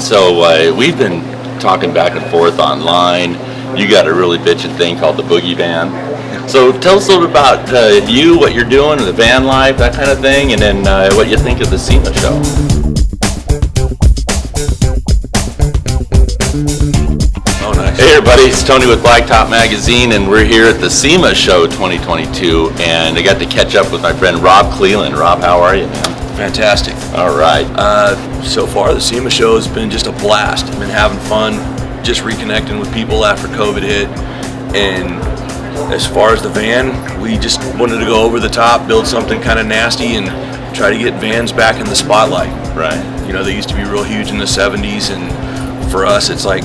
So we've been talking back and forth online. You got a really bitchin' thing called the Boogie Van. So tell us a little bit about you, what you're doing, the van life, that kind of thing, and then what you think of the SEMA show. Oh, nice. Hey everybody, it's Tony with Blacktop Magazine, and we're here at the SEMA show 2022, and I got to catch up with my friend Rob Cleland. Rob, how are you, man? Fantastic. All right. So far, the SEMA show has been just a blast. I've been having fun, just reconnecting with people after COVID hit. And as far as the van, we just wanted to go over the top, build something kind of nasty, and try to get vans back in the spotlight. Right. You know, they used to be real huge in the 70s, and for us, it's like,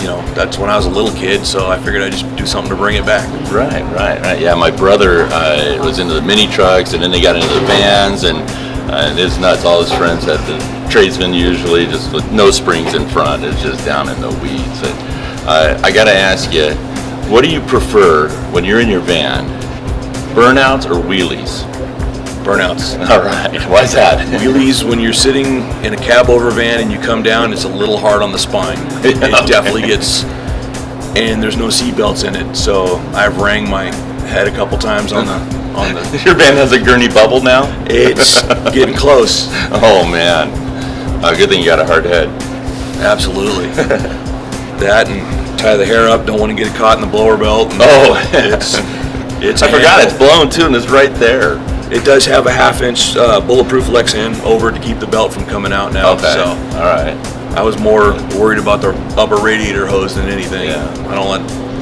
you know, that's when I was a little kid, so I figured I'd just do something to bring it back. Right. Yeah, my brother was into the mini trucks, and then they got into the vans, and it's nuts. All his friends had the tradesmen usually, just with no springs in front. It's just down in the weeds. And, I got to ask you, what do you prefer when you're in your van, burnouts or wheelies? Burnouts. All right. Why's that? Wheelies, when you're sitting in a cab over van and you come down, it's a little hard on the spine. It definitely gets, and there's no seat belts in it, so I've rang my head a couple times on the. Your van has a gurney bubble now? It's getting close. Oh man, good thing you got a hard head. Absolutely. That and tie the hair up. Don't want to get it caught in the blower belt. It's. I forgot it's blown too, and it's right there. It does have a 1/2-inch bulletproof Lexan over to keep the belt from coming out now. Okay. So all right. I was more worried about the upper radiator hose than anything. Yeah.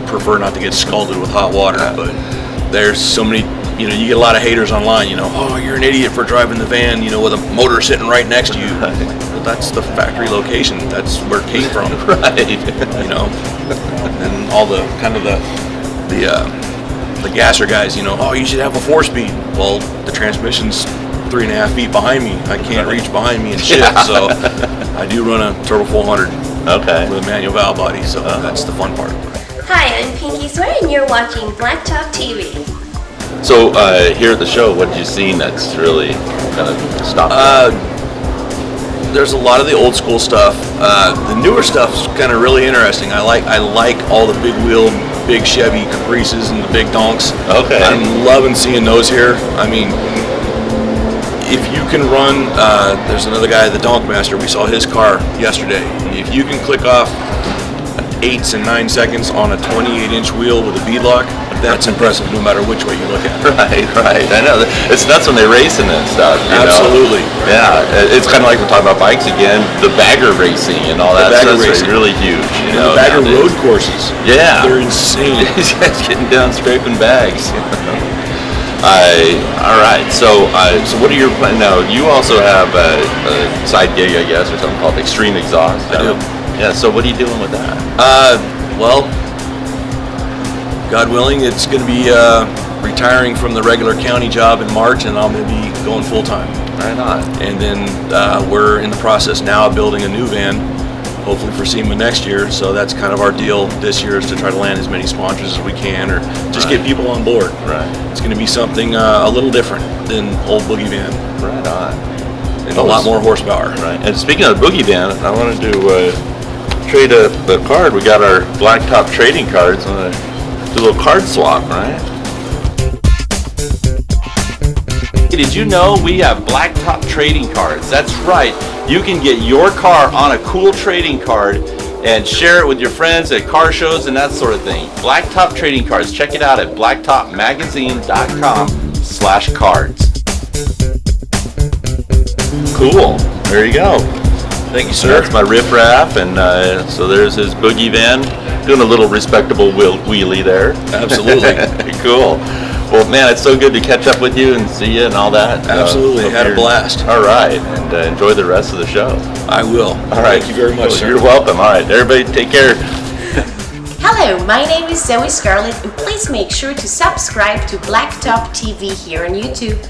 Prefer not to get scalded with hot water, but there's so many. You know, you get a lot of haters online, you know, oh, you're an idiot for driving the van, you know, with a motor sitting right next to you. Well, that's the factory location. That's where it came from. Right. You know, and all the kind of the gasser guys, you know, oh, you should have a 4-speed. Well, the transmission's 3.5 feet behind me. I can't reach behind me and shift, so I do run a Turbo 400 with a manual valve body, so that's the fun part. Hi, I'm Pinky Swear, and you're watching Blacktop TV. So here at the show, what did you see that's really kind of stopped you? There's a lot of the old school stuff. The newer stuff's kind of really interesting. I like all the big wheel, big Chevy Caprices and the big donks. Okay. I'm loving seeing those here. I mean, if you can run, there's another guy, the Donk Master. We saw his car yesterday. If you can click off 8s and 9 seconds on a 28-inch wheel with a beadlock, that's impressive no matter which way you look at it. Right. I know. It's nuts when they racing and stuff. Absolutely. Yeah. It's kind of like we're talking about bikes again, the bagger racing and all that stuff is really huge. You know, the bagger road courses. Yeah. They're insane. These guys getting down scraping bags. All right. So what are your plans? Now, you also have a side gig, I guess, or something called Extreme Exhaust. I do. Yeah. So what are you doing with that? Well, God willing, it's going to be retiring from the regular county job in March, and I'm going to be going full time. Right on. And then we're in the process now of building a new van, hopefully for SEMA next year. So that's kind of our deal this year, is to try to land as many sponsors as we can, or just get people on board. Right. It's going to be something a little different than old Boogie Van. Right on. And a lot more horsepower. Right. And speaking of the Boogie Van, I wanted to trade a card. We got our Blacktop trading cards. Do a little card swap, right? Did you know we have Blacktop trading cards? That's right. You can get your car on a cool trading card and share it with your friends at car shows and that sort of thing. Blacktop trading cards. Check it out at blacktopmagazine.com/cards. Cool. There you go. Thank you, sir. That's my riffraff, and so there's his Boogie Van, doing a little respectable wheelie there. Absolutely. Cool. Well, man, it's so good to catch up with you and see you and all that. Absolutely. Had a blast. All right, and enjoy the rest of the show. I will. All right. Thank you very much, sir. You're welcome. All right, everybody take care. Hello, my name is Zoe Scarlett, and please make sure to subscribe to Blacktop TV here on YouTube.